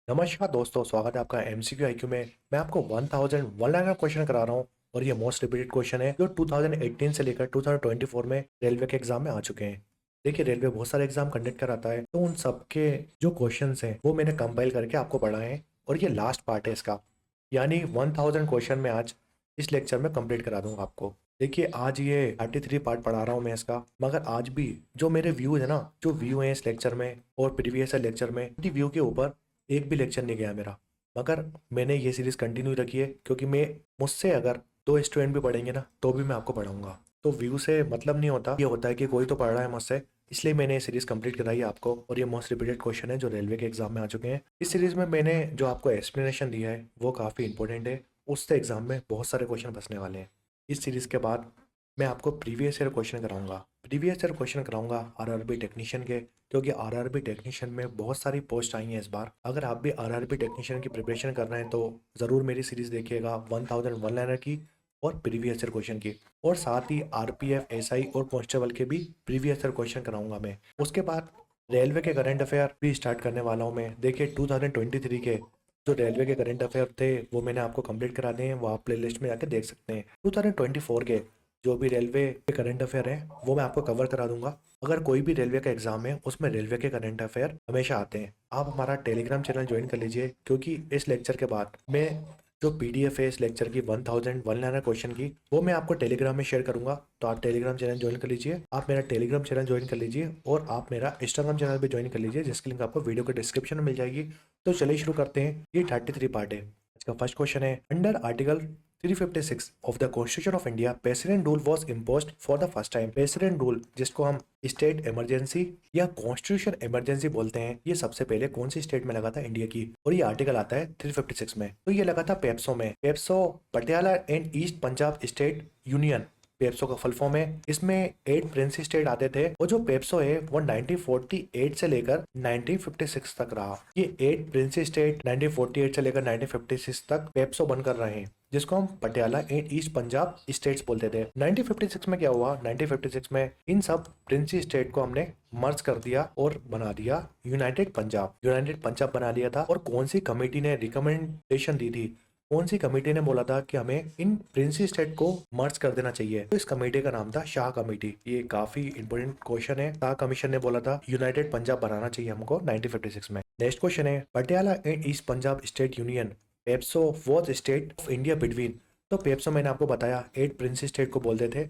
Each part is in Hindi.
नमस्कार दोस्तों, स्वागत है आपका एमसीक्यू आईक्यू में। मैं आपको 1001 लाइन का क्वेश्चन करा रहा हूँ और ये मोस्ट रिपीटेड क्वेश्चन है जो 2018 से लेकर 2024 में रेलवे के एग्जाम में आ चुके हैं। देखिए, रेलवे बहुत सारे एग्जाम कंडक्ट कराता है, तो उन सब के जो क्वेश्चंस हैं वो मैंने कंपाइल करके आपको पढ़ाए हैं और ये लास्ट पार्ट है इसका। यानी 1000 क्वेश्चन में आज इस लेक्चर में कंप्लीट करा दूंगा आपको। देखिए, आज ये 33 पार्ट पढ़ा रहा हूँ मैं इसका, मगर आज भी जो मेरे व्यूज है ना, जो व्यू है इस लेक्चर में और प्रीवियस लेक्चर में, व्यू के ऊपर एक भी लेक्चर नहीं गया मेरा। मगर मैंने ये सीरीज़ कंटिन्यू रखी है क्योंकि मैं मुझसे अगर दो स्टूडेंट भी पढ़ेंगे ना तो भी मैं आपको पढ़ाऊंगा। तो व्यू से मतलब नहीं होता, ये होता है कि कोई तो पढ़ रहा है मुझसे, इसलिए मैंने ये सीरीज़ कंप्लीट कराई है आपको। और ये मोस्ट रिपीटेड क्वेश्चन है जो रेलवे के एग्जाम में आ चुके हैं। इस सीरीज़ में मैंने जो आपको एक्सप्लेनेशन दिया है वो काफ़ी इंपॉर्टेंट है, उससे एग्जाम में बहुत सारे क्वेश्चन बचने वाले हैं। इस सीरीज़ के बाद मैं आपको प्रीवियस ईयर क्वेश्चन कराऊंगा। प्रीवियस ईयर क्वेश्चन कराऊंगा आरआरबी टेक्नीशियन के, क्योंकि आरआरबी टेक्नीशियन में बहुत सारी पोस्ट आई हैं इस बार। अगर आप भी आरआरबी टेक्नीशियन की प्रिपरेशन कर रहे हैं तो ज़रूर मेरी सीरीज़ देखिएगा 1001 लाइनर की और प्रीवियस ईयर क्वेश्चन की। और साथ ही आरपीएफ, एसआई और कांस्टेबल के भी प्रीवियस ईयर क्वेश्चन कराऊंगा मैं। उसके बाद रेलवे के करंट अफेयर भी स्टार्ट करने वाला हूँ मैं। देखिए, 2023 के जो रेलवे के करंट अफेयर थे वो मैंने आपको कंप्लीट करा दिए हैं, वो आप प्लेलिस्ट में जाके देख सकते हैं। 2024 के जो भी रेलवे के करंट अफेयर है वो मैं आपको कवर करा दूंगा। अगर कोई भी रेलवे का एग्जाम है उसमें रेलवे के करंट अफेयर हमेशा आते हैं। आप हमारा टेलीग्राम चैनल ज्वाइन कर लीजिए, क्योंकि इस लेक्चर के बाद मैं जो पीडीएफ है इस लेक्चर की 1001 लाइनर क्वेश्चन की, वो मैं आपको टेलीग्राम में शेयर करूंगा। तो आप टेलीग्राम चैनल ज्वाइन कर लीजिए, आप मेरा टेलीग्राम चैनल ज्वाइन कर लीजिए और आप मेरा इंस्टाग्राम चैनल भी ज्वाइन कर लीजिए, जिसकी लिंक आपको वीडियो के डिस्क्रिप्शन में मिल जाएगी। तो चलिए शुरू करते हैं। ये 33 पार्ट है। इसका फर्स्ट क्वेश्चन है, under article 356 of the Constitution of India, president rule was imposed for the first time। President rule, जिसको हम स्टेट इमरजेंसी या कॉन्स्टिट्यूशन इमरजेंसी बोलते हैं, ये सबसे पहले कौन सी स्टेट में लगा था? इंडिया की। और ये आर्टिकल आता है 356 में। तो ये लगा था पेप्सो में। PEPSU Patiala and East Punjab State Union, PEPSU का फुल फॉर्म है। इसमें 8 प्रिंसी स्टेट आते थे और जो पेप्सो है वो 1948 से लेकर 1956 तक रहा। ये 8 प्रिंसी स्टेट 1948 से लेकर 1956 तक पेप्सो बनकर रहे हैं, जिसको हम Patiala and East Punjab states बोलते थे। 1956 में क्या हुआ? 1956 में इन सब प्रिंसी स्टेट को हमने मर्ज कर दिया और बना दिया यूनाइटेड पंजाब। यूनाइटेड पंजाब बना दिया था। और कौन सी कमेटी ने रिकमेंडेशन दी थी? कौन सी कमेटी ने बोला था कि हमें इन प्रिंसी स्टेट को मर्ज कर देना चाहिए? तो इस कमेटी का नाम था शाह कमेटी। ये काफी इंपोर्टेंट क्वेश्चन है। शाह कमीशन ने बोला था यूनाइटेड पंजाब बनाना चाहिए हमको 1956 में। नेक्स्ट क्वेश्चन है, Patiala and East Punjab State Union PEPSU was state of India between. तो पेप्सो मैंने आपको बताया 8 प्रिंसी स्टेट को बोलते थे,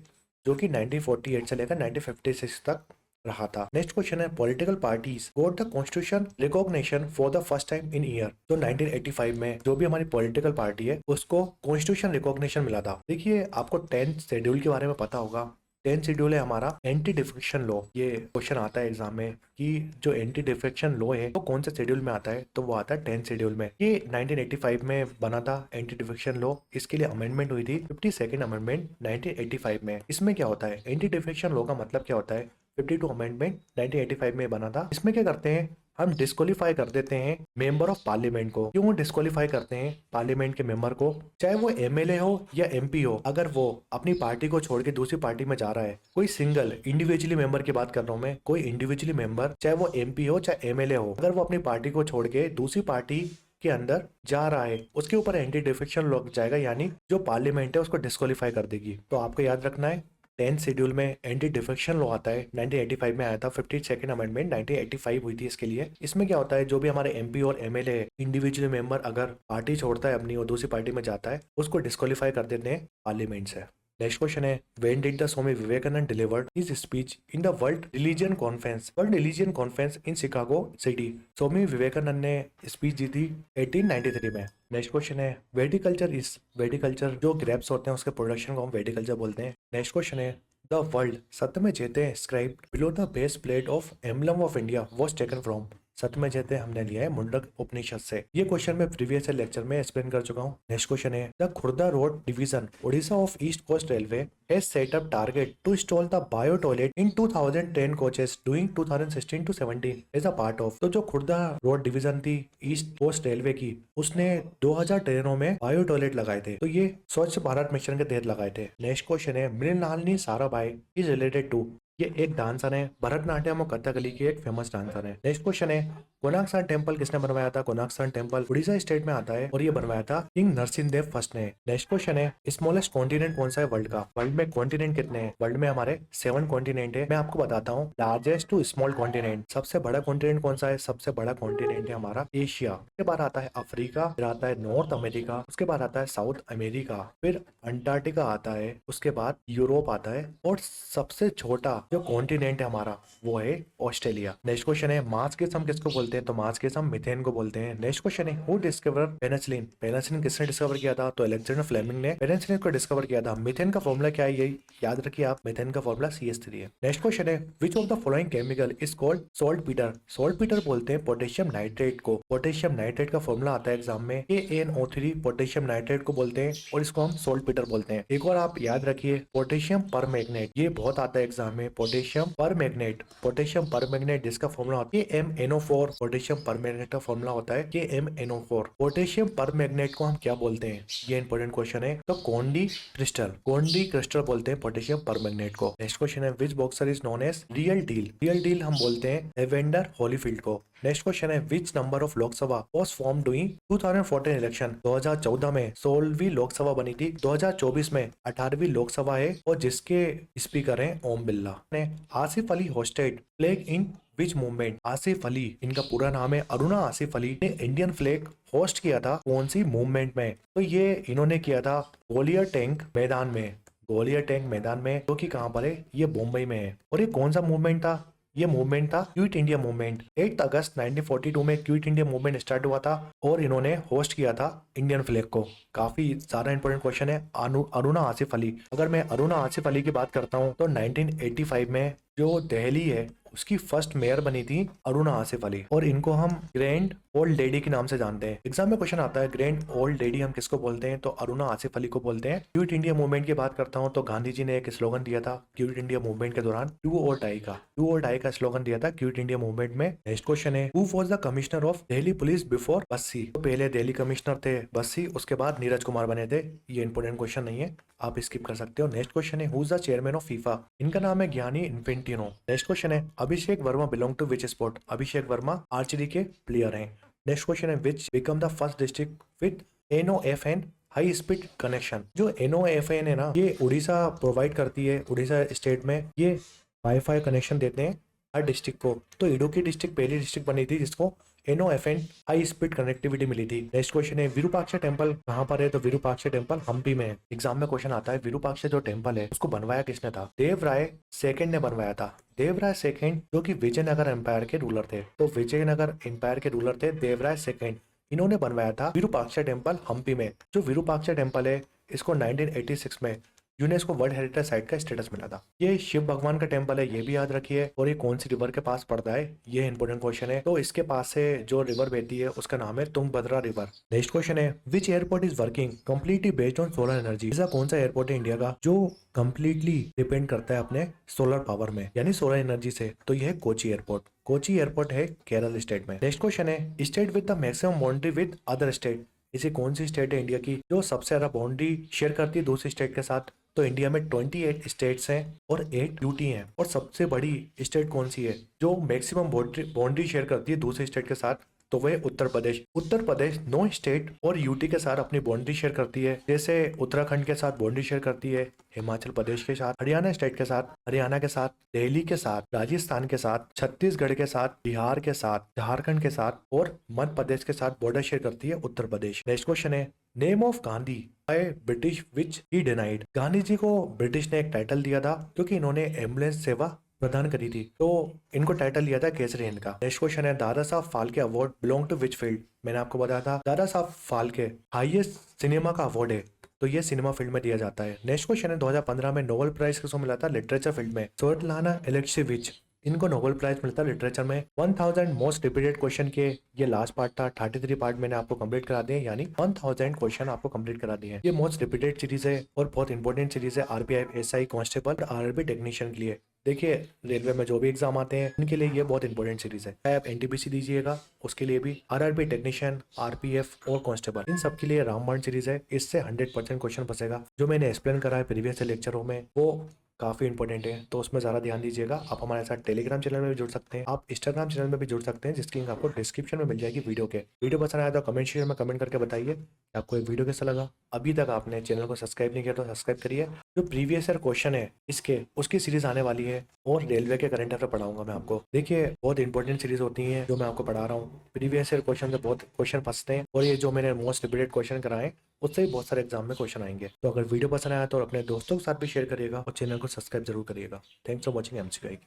जो कि 1948 से लेकर 1956 तक रहा था। नेक्स्ट क्वेश्चन है, political parties goat the constitution recognition for the first time in year. तो 1985 में जो भी हमारी पॉलिटिकल पार्टी है उसको कॉन्स्टिट्यूशन रिकॉग्निशन मिला था। देखिए, आपको 10th शेड्यूल के बारे में पता होगा। 10th शेड्यूल है हमारा एंटी डिफेक्शन लॉ। ये क्वेश्चन आता है एग्जाम में कि जो एंटी डिफेक्शन लॉ है वो कौन से शेड्यूल में आता है, तो वो आता है 10th शेड्यूल में। ये 1985 में बना था एंटी डिफेक्शन लॉ। इसके लिए अमेंडमेंट हुई थी 52nd अमेंडमेंट 1985 में। इसमें क्या होता है? एंटी डिफेक्शन लॉ का मतलब क्या होता है? 52 अमेंडमेंट 1985 में बना था। इसमें क्या करते हैं? हम डिस्क्वालीफाई कर देते हैं मेंबर ऑफ पार्लियामेंट को। क्यों डिस्क्वालीफाई करते हैं पार्लियामेंट के मेंबर को? चाहे वो एमएलए हो या एमपी हो, अगर वो अपनी पार्टी को छोड़ के दूसरी पार्टी में जा रहा है, कोई सिंगल इंडिविजुअली मेंबर की बात कर रहा हूं मैं, कोई इंडिविजुअली मेंबर, चाहे वो एमपी हो चाहे एमएलए हो, अगर वो अपनी पार्टी को छोड़ के दूसरी पार्टी के अंदर जा रहा है, उसके ऊपर एंटी डिफेक्शन लग जाएगा, यानी जो पार्लियामेंट है उसको डिस्क्वालीफाई कर देगी। तो आपको याद रखना है 10th शेड्यूल में एंटी डिफेक्शन लॉ आता है। 1985 में आया था। 52nd अमेंडमेंट 1985 हुई थी इसके लिए। इसमें क्या होता है? जो भी हमारे एमपी और एमएलए इंडिविजुअल मेंबर अगर पार्टी छोड़ता है अपनी और दूसरी पार्टी में जाता है, उसको डिस्क्वालीफाई कर देते हैं पार्लियामेंट से। नेक्स्ट क्वेश्चन है, when did the Swami Vivekananda delivered his speech in the world religion conference? World religion conference in Chicago city. Swami Vivekananda ने स्पीच दी थी 1893 में। नेक्स्ट क्वेश्चन है, वेटिकल्चर इज, वेटिकल्चर जो ग्रेप्स होते हैं उसके प्रोडक्शन को हम वेटिकल्चर बोलते हैं। नेक्स्ट क्वेश्चन है, the world Satyameva Jayate scribed below the base plate of emblem of India was taken from. सत्यमेव जयते हमने लिया है मुंडक उपनिषद से। ये क्वेश्चन मैं प्रीवियस लेक्चर में एक्सप्लेन कर चुका हूँ। नेक्स्ट क्वेश्चन है, the Khurda road division Odisha of east coast railway has set up target to install the bio toilet in 2010 coaches during 2016 to 17 as a part of. तो जो खुर्दा रोड डिवीजन थी ईस्ट कोस्ट रेलवे की, उसने 2000 ट्रेनों में बायो टॉयलेट लगाए थे। तो ये स्वच्छ भारत मिशन के तहत लगाए थे। नेक्स्ट क्वेश्चन है, Mrinalini Sarabhai is related to. ये एक डांसर है, भरतनाट्यम और कथकली की एक फेमस डांसर है। नेक्स्ट क्वेश्चन है, कोणार्क टेम्पल किसने बनवाया था? कोणार्क टेम्पल उड़ीसा स्टेट में आता है और ये बनवाया था किंग नरसिंह देव फर्स्ट ने। नेक्स्ट क्वेश्चन है, स्मॉलेस्ट कॉन्टिनेंट कौन सा है वर्ल्ड का? वर्ल्ड में कॉन्टिनेंट कितने हैं? वर्ल्ड में हमारे 7 कॉन्टिनेंट है। मैं आपको बताता हूँ, लार्जेस्ट टू स्मॉल कॉन्टिनेंट। सबसे बड़ा कॉन्टिनेंट कौन सा है? सबसे बड़ा कॉन्टिनेंट है हमारा एशिया। उसके बाद आता है अफ्रीका, फिर आता है नॉर्थ अमेरिका, उसके बाद आता है साउथ अमेरिका, फिर अंटार्कटिका आता है, उसके बाद यूरोप आता है और सबसे छोटा जो कॉन्टिनेंट है हमारा वो है ऑस्ट्रेलिया। नेक्स्ट क्वेश्चन है, मार्स गैस हम किसको बोलते हैं? तो मार्स गैस हम मीथेन को बोलते हैं। नेक्स्ट क्वेश्चन है, हु डिस्कवर पेनिसिलिन? पेनिसिलिन किसने डिस्कवर किया था? तो अलेक्जेंडर फ्लेमिंग ने पेनिसिलिन को डिस्कवर किया था। मीथेन का फॉर्मूला क्या है? यही याद रखिए आप, मीथेन का फॉर्मूला CH3 है। नेक्स्ट क्वेश्चन है, which of the following chemical is called salt Peter? Salt Peter बोलते हैं पोटेशियम नाइट्रेट को। पोटेशियम नाइट्रेट का फॉर्मूला आता है एग्जाम में KNO3, पोटेशियम नाइट्रेट को बोलते हैं और इसको हम सॉल्ट पीटर बोलते हैं। एक और आप याद रखिए, पोटेशियम परमैंगनेट, ये बहुत आता है एग्जाम में, पोटेशियम परमैंगनेट। पोटेशियम परमैंगनेट जिसका फॉर्मूला होता है KMNO4, पोटेशियम परमैंगनेट का फॉर्मूला होता है KMNO4। पोटेशियम परमैंगनेट को हम क्या बोलते हैं? ये इंपॉर्टेंट क्वेश्चन है। तो कोंडी क्रिस्टल, कोंडी क्रिस्टल बोलते हैं पोटेशियम परमैंगनेट को। नेक्स्ट क्वेश्चन है, which boxer is known as real deal? Real deal हम बोलते हैं एवेंडर होलीफील्ड को। नेक्स्ट क्वेश्चन है, which number of Lok Sabha was form doing 2014 election? 2014 में 16वीं लोकसभा बनी थी। 2024 में 18वीं लोकसभा है और जिसके स्पीकर हैं ओम बिरला। ने Asif Ali hosted flag in which movement? Asif Ali, इनका पूरा नाम है अरुणा आसिफ अली, ने इंडियन फ्लैग होस्ट किया था कौन सी मूवमेंट में? तो ये इन्होंने किया था ग्वालियर टैंक मैदान में। ग्वालियर टैंक मैदान में, जो कि कहाँ पर है? ये मुंबई में है। और ये कौन सा मूवमेंट था? ये मूवमेंट था क्विट इंडिया मूवमेंट। 8 अगस्त 1942 में क्विट इंडिया मूवमेंट स्टार्ट हुआ था और इन्होंने होस्ट किया था इंडियन फ्लैग को। काफी सारा इंपॉर्टेंट क्वेश्चन है। अरुणा आसिफ अली, अगर मैं अरुणा आसिफ अली की बात करता हूँ तो 1985 में जो दिल्ली है उसकी फर्स्ट मेयर बनी थी अरुणा आसिफ अली और इनको हम ग्रैंड ओल्ड लेडी के नाम से जानते हैं। एग्जाम में क्वेश्चन आता है, ग्रैंड ओल्ड लेडी हम किसको बोलते हैं? तो अरुणा आसिफ अली को बोलते हैं। क्विट इंडिया मूवमेंट की बात करता हूँ तो गांधी जी ने एक स्लोगन दिया था क्विट इंडिया मूवमेंट के दौरान, डू और डाई का। डू और डाई का स्लोगन दिया था क्विट इंडिया मूवमेंट में। नेक्स्ट क्वेश्चन है, who was the commissioner of Delhi police before Bassi? तो पहले दिल्ली कमिश्नर थे बस्सी, उसके बाद नीरज कुमार बने थे। ये इंपॉर्टेंट क्वेश्चन नहीं है, आप स्किप कर सकते हो। नेक्स्ट क्वेश्चन है, who is the chairman of FIFA? इनका नाम है गियानी इन्फेंटिनो। नेक्स्ट क्वेश्चन है, Abhishek Verma belong to which sport? Abhishek Verma archery के प्लेयर हैं। नेक्स्ट क्वेश्चन है, which became the first district with NOFN high speed connection? जो NOFN है ना, ये उड़ीसा प्रोवाइड करती है। उड़ीसा स्टेट में ये वाईफाई कनेक्शन देते हैं हर डिस्ट्रिक्ट को। तो इडुक्की डिस्ट्रिक्ट पहली डिस्ट्रिक्ट बनी थी जिसको NOFN हाई स्पीड कनेक्टिविटी मिली थी। नेक्स्ट क्वेश्चन है, विरूपाक्ष टेम्पल कहाँ पर है? तो विरूपाक्ष टेम्पल हम्पी में है। एग्जाम में क्वेश्चन आता है, विरूपाक्ष जो टेम्पल है उसको बनवाया किसने था? देवराय सेकंड ने बनवाया था। देवराय सेकंड जो कि विजयनगर एम्पायर के रूलर थे। तो विजयनगर एम्पायर के रूलर थे देवराय सेकंड, इन्होंने बनवाया था विरूपाक्ष टेम्पल हम्पी में। जो विरूपाक्ष टेम्पल है इसको 1986 में यूनेस्को वर्ल्ड हेरिटेज साइट का स्टेटस मिला था। ये शिव भगवान का टेम्पल है, ये भी याद रखिए। और ये कौन सी रिवर के पास पड़ता है? ये इंपोर्टेंट क्वेश्चन है। तो इसके पास से जो रिवर बहती है उसका नाम है तुंगभद्रा रिवर। नेक्स्ट क्वेश्चन है, which airport is working completely based on solar energy? ऐसा कौन सा एयरपोर्ट है इंडिया का जो कम्प्लीटली डिपेंड करता है अपने सोलर पावर में, यानी सोलर एनर्जी से? तो यह है कोची एयरपोर्ट। कोची एयरपोर्ट है केरल स्टेट में। नेक्स्ट क्वेश्चन है, state with the maximum boundary with other state? इसे कौन सी स्टेट है इंडिया की जो सबसे ज्यादा बाउंड्री शेयर करती है दूसरी स्टेट के साथ? तो इंडिया में 28 स्टेट्स हैं और 8 यूटी हैं। और सबसे बड़ी स्टेट कौन सी है जो मैक्सिमम बाउंड्री शेयर करती है दूसरे स्टेट के साथ? तो वह उत्तर प्रदेश। उत्तर प्रदेश 9 स्टेट और यूटी के साथ अपनी बाउंड्री शेयर करती है। जैसे उत्तराखंड के साथ बाउंड्री शेयर करती है हिमाचल प्रदेश के साथ, हरियाणा स्टेट के साथ, हरियाणा के साथ, दिल्ली के साथ, राजस्थान के साथ, छत्तीसगढ़ के साथ, बिहार के साथ, झारखंड के साथ और मध्य प्रदेश के साथ बॉर्डर शेयर करती है उत्तर प्रदेश। नेक्स्ट क्वेश्चन है, name of Gandhi by British which he denied? Gandhi ji को ब्रिटिश ने एक टाइटल दिया था क्योंकि इन्होंने एम्बुलेंस सेवा प्रदान करी थी, तो इनको टाइटल लिया था केसरी हिंद का। नेक्स्ट क्वेश्चन है, Dada Saheb Phalke award belong to which field? मैंने आपको बताया था दादा साहब फाल्के हाईएस्ट सिनेमा का अवार्ड है, तो ये सिनेमा फील्ड में दिया जाता है। नेक्स्ट क्वेश्चन है, 2015 में नोबेल प्राइज किसको मिला था लिटरेचर फील्ड में? स्वेटलाना एलेक्सीविच, इनको नोबेल प्राइज मिलता है लिटरेचर में। 1000 मोस्ट रिपीटेड क्वेश्चन के ये लास्ट पार्ट था। 33 पार्ट मैंने आपको कंप्लीट करा दिए, यानी 1000 क्वेश्चन आपको कंप्लीट करा दिए हैं। ये मोस्ट रिपीटेड सीरीज है और बहुत इंपॉर्टेंट सीरीज है RPI SI कांस्टेबल और RRB टेक्नीशियन के लिए। देखिए, रेलवे में जो भी एग्जाम आते हैं उनके लिए ये बहुत इंपॉर्टेंट सीरीज है। आप NTPC दीजिएगा उसके लिए भी, RRB टेक्नीशियन, RPF और कांस्टेबल, इन सब के लिए रामबाण सीरीज है। इससे 100% क्वेश्चन फंसेगा। जो मैंने एक्सप्लेन करा है प्रीवियस लेक्चरों में वो काफ़ी इंपॉर्टेंट है, तो उसमें ज़्यादा ध्यान दीजिएगा। आप हमारे साथ टेलीग्राम चैनल में भी जुड़ सकते हैं, आप इंस्टाग्राम चैनल में भी जुड़ सकते हैं, जिसकी लिंक आपको डिस्क्रिप्शन में मिल जाएगी वीडियो के। वीडियो पसंद आया तो कमेंट सेक्शन में कमेंट करके बताइए कि आपको ये वीडियो कैसा लगा। अभी तक आपने चैनल को सब्सक्राइब नहीं किया तो सब्सक्राइब करिए। जो प्रीवियस ईयर क्वेश्चन है इसके उसकी सीरीज आने वाली है, और रेलवे के करंट अफेयर पढ़ाऊंगा मैं आपको। देखिए बहुत इंपॉर्टेंट सीरीज होती है जो मैं आपको पढ़ा रहा हूँ। प्रीवियस ईयर क्वेश्चन से बहुत क्वेश्चन फंसते हैं, और ये जो मैंने मोस्ट रिपीटेड क्वेश्चन कराए उससे भी बहुत सारे एग्जाम में क्वेश्चन आएंगे। तो अगर वीडियो पसंद आया तो अपने दोस्तों के साथ भी शेयर करिएगा और चैनल को सब्सक्राइब जरूर करिएगा। Thanks for watching MCQ.